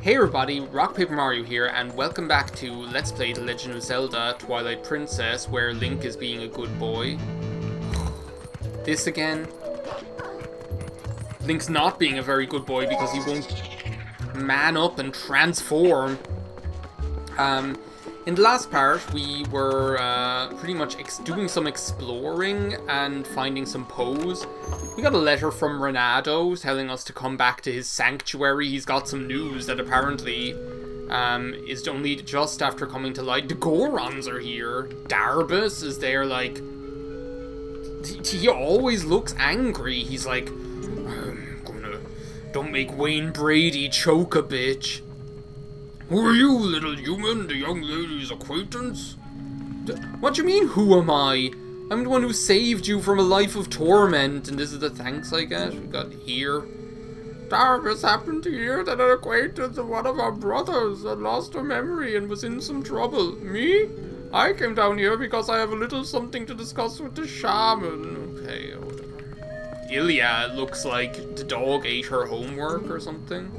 Hey everybody, RockPaperMario here, and welcome back to Let's Play The Legend of Zelda Twilight Princess, where Link is being a good boy. This again. Link's not being a very good boy because he won't man up and transform. In the last part, we were pretty much doing some exploring and finding some Poes. We got a letter from Renato telling us to come back to his sanctuary. He's got some news that apparently is only just after coming to light. The Gorons are here. Darbus is there, like... He always looks angry. He's like, don't make Wayne Brady choke a bitch. Who are you, little human? The young lady's acquaintance? What do you mean, who am I? I'm the one who saved you from a life of torment, and this is the thanks I get. We got here. Darbus happened to hear that an acquaintance of one of our brothers had lost her memory and was in some trouble. Me? I came down here because I have a little something to discuss with the shaman. Okay, whatever. Ilia looks like the dog ate her homework or something.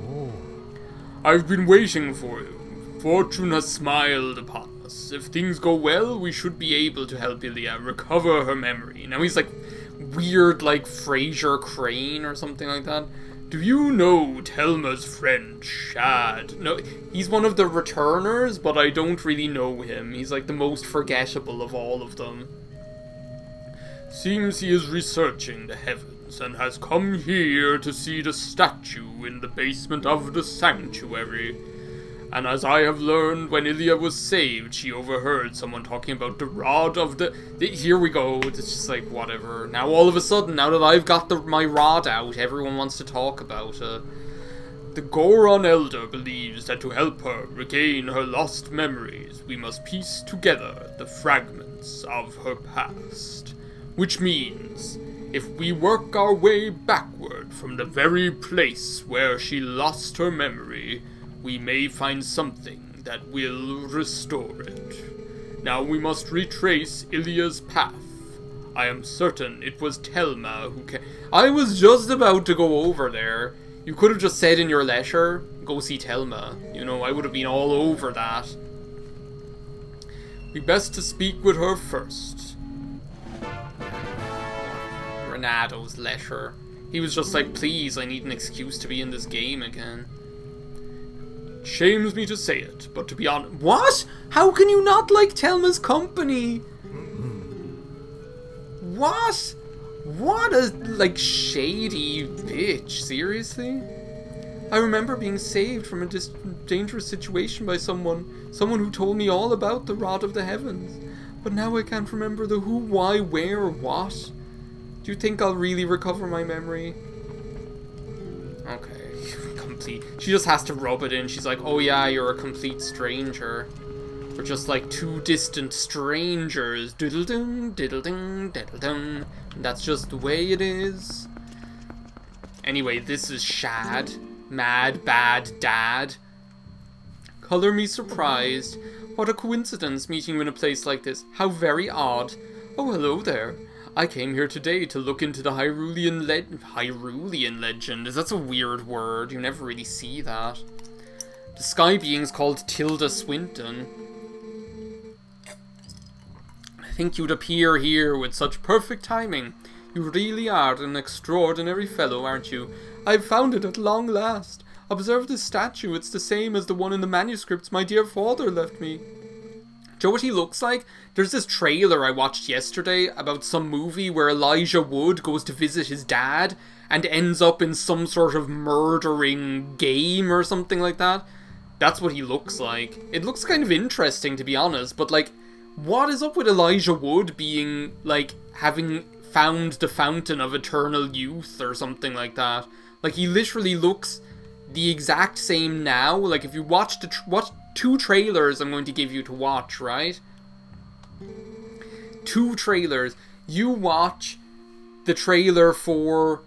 I've been waiting for you. Fortune has smiled upon us. If things go well, we should be able to help Ilia recover her memory. Now he's like weird, like Fraser Crane or something like that. Do you know Telma's friend, Shad? No, he's one of the returners, but I don't really know him. He's like the most forgettable of all of them. Seems he is researching the heavens and has come here to see the statue in the basement of the sanctuary. And as I have learned, when Ilia was saved, she overheard someone talking about the rod of the here we go. It's just like, whatever. Now all of a sudden, now that I've got my rod out, everyone wants to talk about it. The Goron Elder believes that to help her regain her lost memories, we must piece together the fragments of her past. Which means, if we work our way backward from the very place where she lost her memory, we may find something that will restore it. Now we must retrace Ilia's path. I am certain it was Telma who I was just about to go over there. You could have just said in your letter, go see Telma. You know, I would have been all over that. We best to speak with her first. Renato's letter. He was just like, please, I need an excuse to be in this game again. Shames me to say it, but to be honest... What? How can you not like Telma's company? What? What a, like, shady bitch. Seriously? I remember being saved from a dangerous situation by someone who told me all about the Rod of the Heavens. But now I can't remember the who, why, where, or what. Do you think I'll really recover my memory? Okay. Complete. She just has to rub it in. She's like, oh yeah, you're a complete stranger. We're just like two distant strangers. Diddle-ding, diddle-ding, diddle-ding. And that's just the way it is. Anyway, this is Shad. Mad, bad dad. Color me surprised. What a coincidence meeting you in a place like this. How very odd. Oh, hello there. I came here today to look into the Hyrulean legend. That's a weird word. You never really see that. The sky being's called Tilda Swinton. I think you'd appear here with such perfect timing. You really are an extraordinary fellow, aren't you? I've found it at long last. Observe this statue. It's the same as the one in the manuscripts my dear father left me. Do you know what he looks like? There's this trailer I watched yesterday about some movie where Elijah Wood goes to visit his dad and ends up in some sort of murdering game or something like that. That's what he looks like. It looks kind of interesting, to be honest, but like, what is up with Elijah Wood being, like, having found the fountain of eternal youth or something like that? Like, he literally looks the exact same now. Like, if you watch two trailers I'm going to give you to watch, right? Two trailers. You watch the trailer for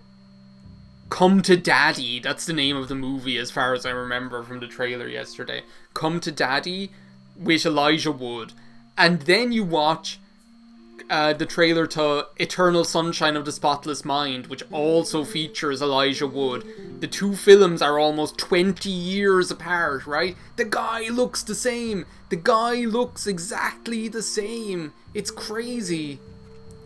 Come to Daddy. That's the name of the movie as far as I remember from the trailer yesterday. Come to Daddy with Elijah Wood. And then you watch the trailer to Eternal Sunshine of the Spotless Mind, which also features Elijah Wood. The two films are almost 20 years apart, right? The guy looks the same. The guy looks exactly the same. It's crazy.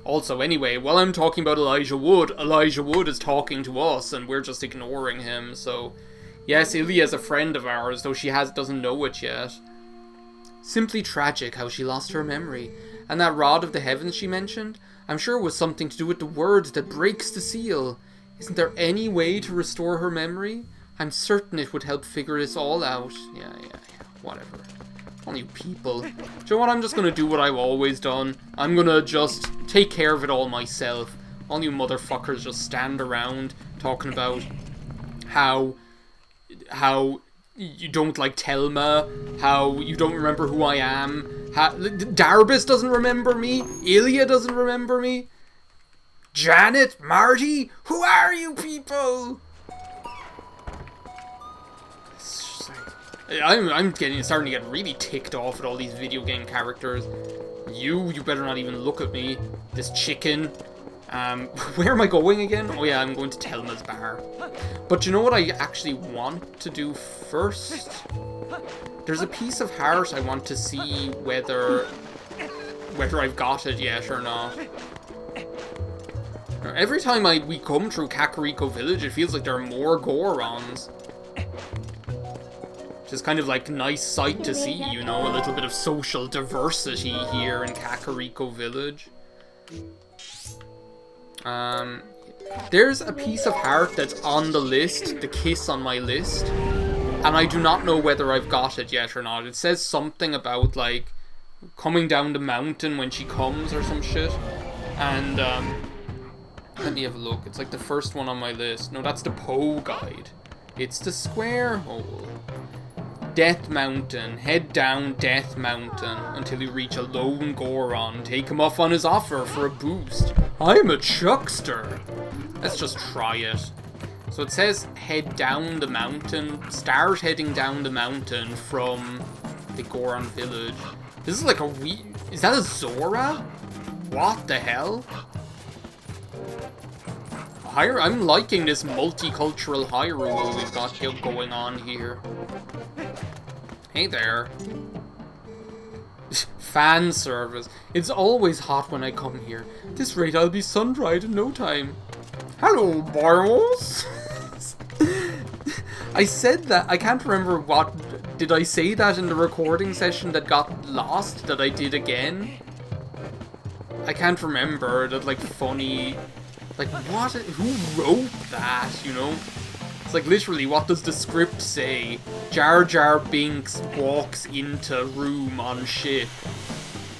Also, anyway, while I'm talking about Elijah Wood is talking to us, and we're just ignoring him, so... Yes, Ilia is a friend of ours, though she doesn't know it yet. Simply tragic how she lost her memory. And that rod of the heavens she mentioned? I'm sure it was something to do with the word that breaks the seal. Isn't there any way to restore her memory? I'm certain it would help figure this all out. Yeah, whatever. All you people. Do you know what? I'm just gonna do what I've always done. I'm gonna just take care of it all myself. All you motherfuckers just stand around talking about how you don't like Telma, how you don't remember who I am, how Darbus doesn't remember me, Ilia doesn't remember me, Janet, Marty, who are you people? I'm starting to get really ticked off at all these video game characters. You better not even look at me. This chicken. Where am I going again? Oh yeah, I'm going to Telma's bar. But you know what I actually want to do first? There's a piece of heart I want to see whether I've got it yet or not. Every time we come through Kakariko Village, it feels like there are more Gorons. Which is kind of like a nice sight to see, you know, a little bit of social diversity here in Kakariko Village. There's a piece of heart that's on the list, the kiss on my list, and I do not know whether I've got it yet or not. It says something about, like, coming down the mountain when she comes or some shit, and, let me have a look. It's like the first one on my list. No, that's the Poe guide. It's the square hole. Death Mountain. Head down Death Mountain until you reach a lone Goron. Take him off on his offer for a boost. I'm a chuckster. Let's just try it. So it says head down the mountain. Start heading down the mountain from the Goron village. This is like a is that a Zora? What the hell? I'm liking this multicultural Hyrule we've got going on here. Hey there. Fan service. It's always hot when I come here. At this rate, I'll be sun-dried in no time. Hello, boys. I said that. I can't remember what... Did I say that in the recording session that got lost? That I did again? I can't remember. That, like, funny... Like, what? Who wrote that, you know? It's like, literally, what does the script say? Jar Jar Binks walks into room on ship,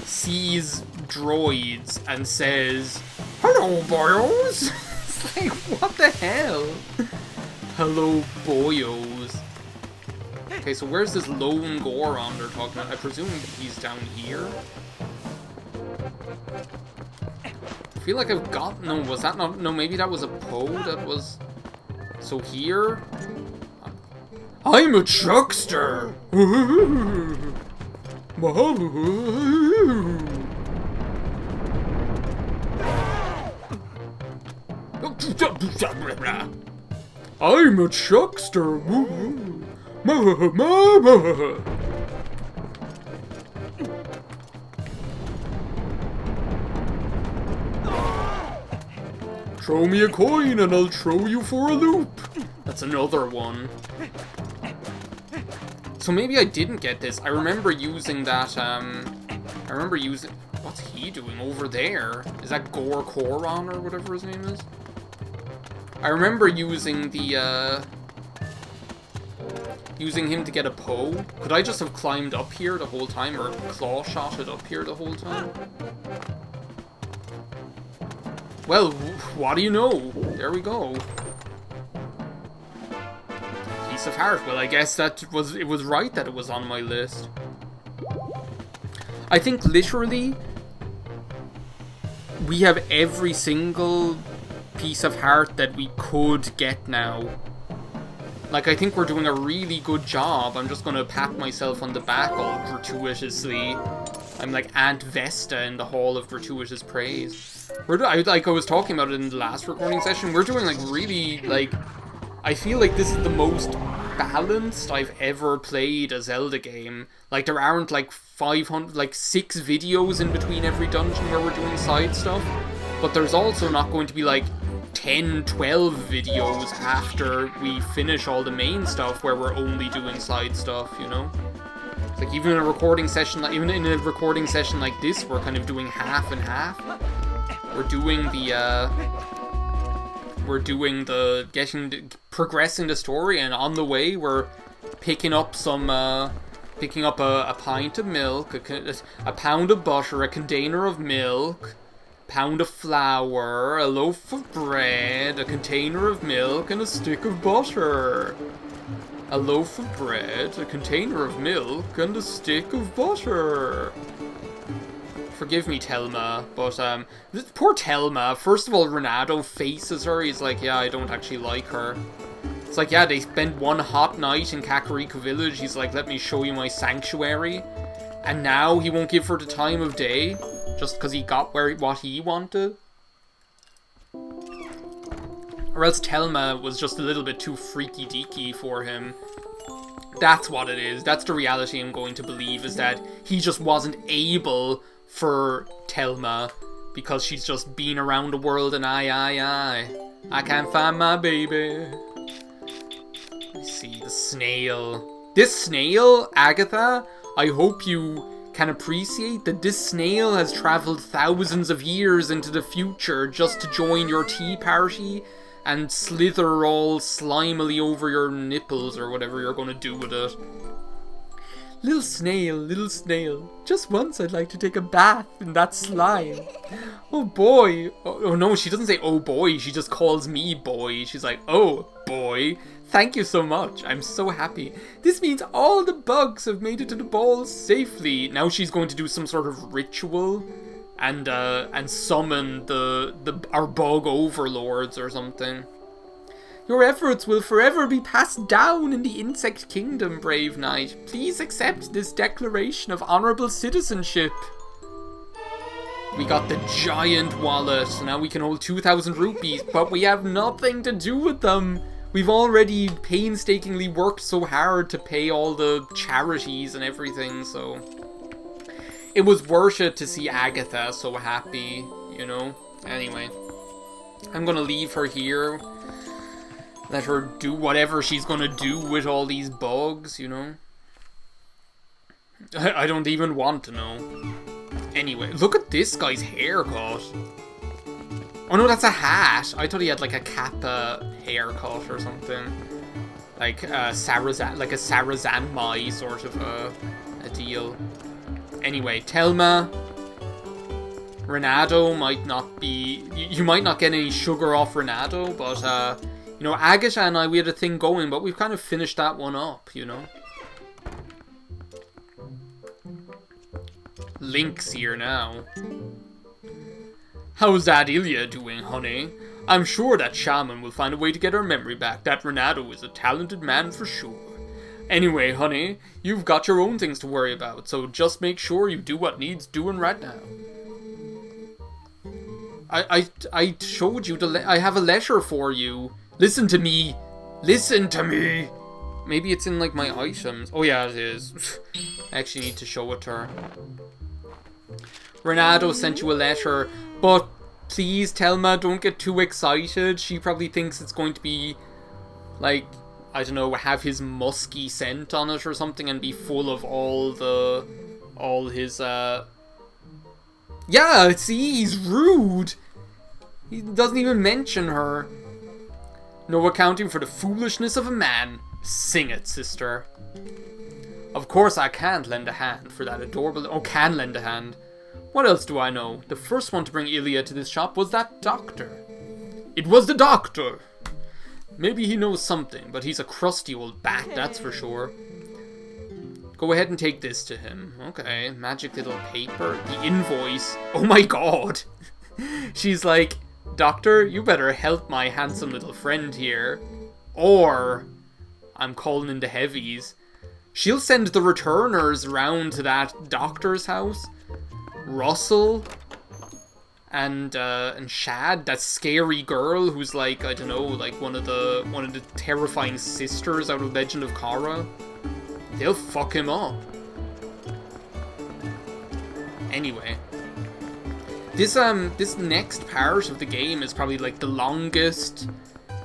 sees droids, and says, hello, boyos! It's like, what the hell? Hello, boyos. Okay, so where's this lone Goron they're talking about? I presume he's down here? I feel like I've got... No, was that not... No, maybe that was a Poe that was... So here... I'm a chuckster! I'm a chuckster! Throw me a coin and I'll throw you for a loop. That's another one. So maybe I didn't get this. I remember using that, What's he doing over there? Is that Gore Koron or whatever his name is? I remember using the, using him to get a Poe. Could I just have climbed up here the whole time or claw-shotted up here the whole time? Well, what do you know? There we go. Piece of heart. Well, I guess it was right that it was on my list. I think literally we have every single piece of heart that we could get now. Like, I think we're doing a really good job. I'm just gonna pat myself on the back all gratuitously. I'm like Aunt Vesta in the Hall of Gratuitous Praise. Like I was talking about it in the last recording session, we're doing like really, like, I feel like this is the most balanced I've ever played a Zelda game. Like, there aren't like 500, like 6 videos in between every dungeon where we're doing side stuff. But there's also not going to be like 10, 12 videos after we finish all the main stuff where we're only doing side stuff, you know? It's like even in a recording session, even in a recording session like this, we're kind of doing half and half. We're doing progressing the story, and on the way we're picking up a pint of milk, a pound of butter, a container of milk, pound of flour, a loaf of bread, a container of milk, and a stick of butter. A loaf of bread, a container of milk, and a stick of butter. Forgive me, Telma, but, poor Telma. First of all, Renato faces her. He's like, yeah, I don't actually like her. It's like, yeah, they spent one hot night in Kakariko Village. He's like, let me show you my sanctuary. And now he won't give her the time of day, just because he got what he wanted. Or else Telma was just a little bit too freaky-deaky for him. That's what it is. That's the reality I'm going to believe, is that he just wasn't able for Telma, because she's just been around the world and I can't find my baby. Let's see, the snail. This snail, Agatha, I hope you can appreciate that this snail has travelled thousands of years into the future just to join your tea party and slither all slimily over your nipples or whatever you're going to do with it. Little snail, just once I'd like to take a bath in that slime. Oh boy. Oh no, she doesn't say oh boy, she just calls me boy. She's like, oh boy, thank you so much, I'm so happy. This means all the bugs have made it to the ball safely. Now she's going to do some sort of ritual and summon our bug overlords or something. Your efforts will forever be passed down in the insect kingdom, brave knight. Please accept this declaration of honorable citizenship. We got the giant wallet. Now we can hold 2,000 rupees, but we have nothing to do with them. We've already painstakingly worked so hard to pay all the charities and everything, so it was worth it to see Agatha so happy, you know? Anyway, I'm gonna leave her here. Let her do whatever she's gonna do with all these bugs, you know? I don't even want to know. Anyway, look at this guy's haircut. Oh no, that's a hat. I thought he had like a Kappa haircut or something. Like a Sarazan Mai sort of a deal. Anyway, Telma. Renato might not be... You might not get any sugar off Renato, but you know, Agatha and I, we had a thing going, but we've kind of finished that one up, you know? Link's here now. How's that Ilia doing, honey? I'm sure that shaman will find a way to get her memory back. That Renato is a talented man for sure. Anyway, honey, you've got your own things to worry about, so just make sure you do what needs doing right now. I showed you I have a letter for you. Listen to me. Listen to me. Maybe it's in like my items. Oh yeah, it is. I actually need to show it to her. Renato sent you a letter, but please, Telma, don't get too excited. She probably thinks it's going to be like, I don't know, have his musky scent on it or something and be full of all his yeah, see, he's rude. He doesn't even mention her. No accounting for the foolishness of a man. Sing it, sister. Of course I can't lend a hand for that adorable... Oh, can lend a hand. What else do I know? The first one to bring Ilia to this shop was that doctor. It was the doctor. Maybe he knows something, but he's a crusty old bat, that's for sure. Go ahead and take this to him. Okay, magic little paper. The invoice. Oh my god. She's like, Doctor, you better help my handsome little friend here. Or I'm calling in the heavies. She'll send the returners round to that doctor's house. Russell and Shad, that scary girl who's like, I don't know, like one of the terrifying sisters out of Legend of Korra. They'll fuck him up. Anyway, this next part of the game is probably like the longest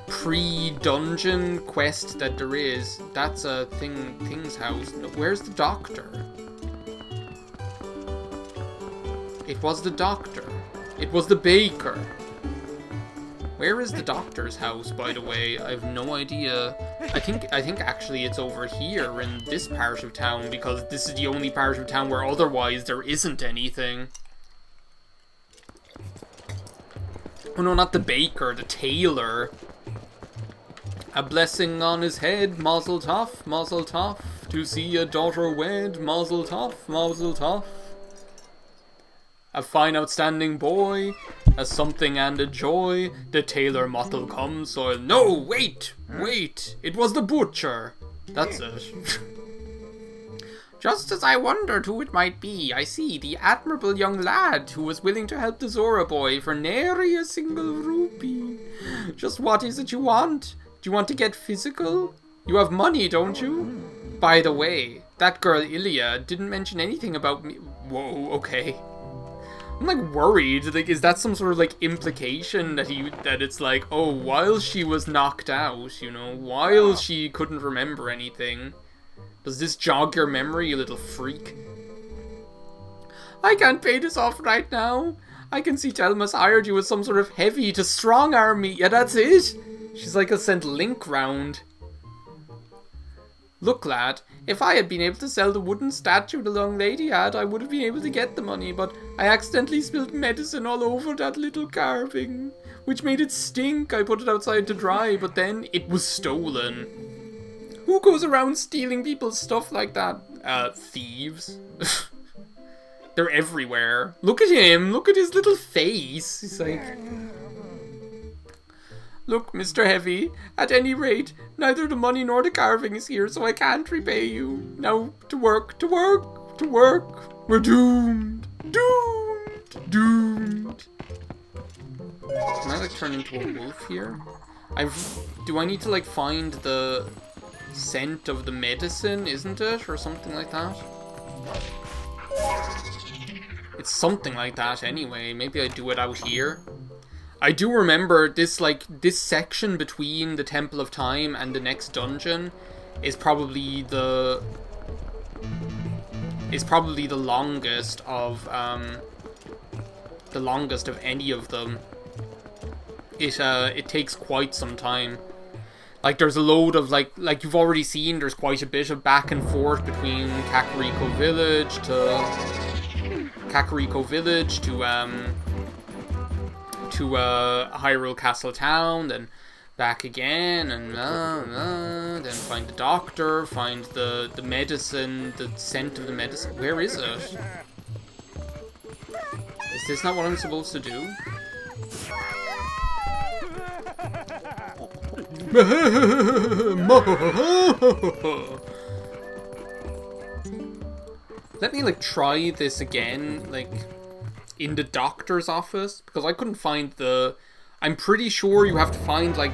pre-dungeon quest that there is. That's a Thing's house. No, where's the doctor? It was the doctor. It was the baker. Where is the doctor's house, by the way? I have no idea. I think actually it's over here in this part of town, because this is the only part of town where otherwise there isn't anything. Oh no, not the baker, the tailor. A blessing on his head, mazel tov, to see a daughter wed, mazel tov, mazel tov. A fine outstanding boy, a something and a joy, the tailor moth'll come, so no, wait, it was the butcher. That's it. Just as I wondered who it might be, I see the admirable young lad who was willing to help the Zora boy for nary a single rupee. Just what is it you want? Do you want to get physical? You have money, don't you? By the way, that girl Ilia didn't mention anything about me. Whoa, okay. I'm like worried, like, is that some sort of like implication that it's like, oh, while she was knocked out, you know, while she couldn't remember anything, does this jog your memory, you little freak? I can't pay this off right now. I can see Telma's hired you as some sort of heavy to strong arm me. Yeah, that's it. She's like, I'll send Link round. Look, lad, if I had been able to sell the wooden statue the young lady had, I would have been able to get the money, but I accidentally spilled medicine all over that little carving, which made it stink. I put it outside to dry, but then it was stolen. Who goes around stealing people's stuff like that? Thieves. They're everywhere. Look at him, look at his little face. He's like... Look, Mr. Heavy, at any rate, neither the money nor the carving is here, so I can't repay you. Now, to work, to work, to work. We're doomed. Doomed. Doomed. Can I, like, turn into a wolf here? Do I need to, like, find the scent of the medicine, isn't it? Or something like that? It's something like that anyway. Maybe I do it out here. I do remember this, like, this section between the Temple of Time and the next dungeon is probably the longest of any of them. It takes quite some time. Like, there's a load of, like you've already seen, there's quite a bit of back and forth between Kakariko Village to Hyrule Castle Town, then back again, and then find the doctor, find the medicine, the scent of the medicine. Where is it? Is this not what I'm supposed to do? Let me, like, try this again, like, in the doctor's office, because I couldn't find the... I'm pretty sure you have to find, like,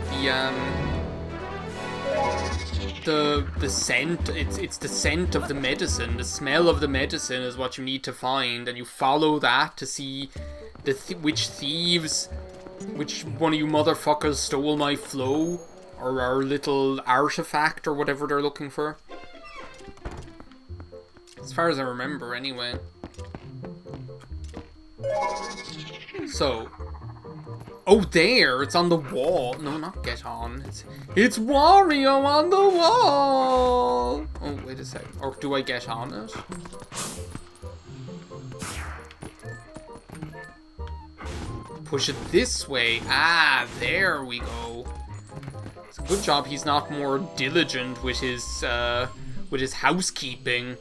the scent. It's the scent of the medicine. The smell of the medicine is what you need to find, and you follow that to see which thieves, which one of you motherfuckers stole my flow, or our little artifact, or whatever they're looking for. As far as I remember, anyway. So, oh, there, it's on the wall. No, not get on. It's Wario on the wall. Oh, wait a sec. Or do I get on it? Push it this way. Ah, there we go. It's a good job he's not more diligent with his housekeeping.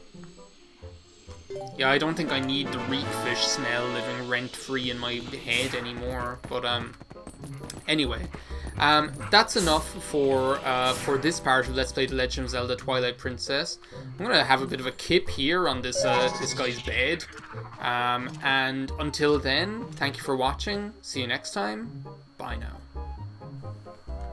Yeah, I don't think I need the reek fish smell living rent-free in my head anymore, but, anyway. That's enough for this part of Let's Play The Legend of Zelda Twilight Princess. I'm gonna have a bit of a kip here on this this guy's bed. And until then, thank you for watching. See you next time. Bye now.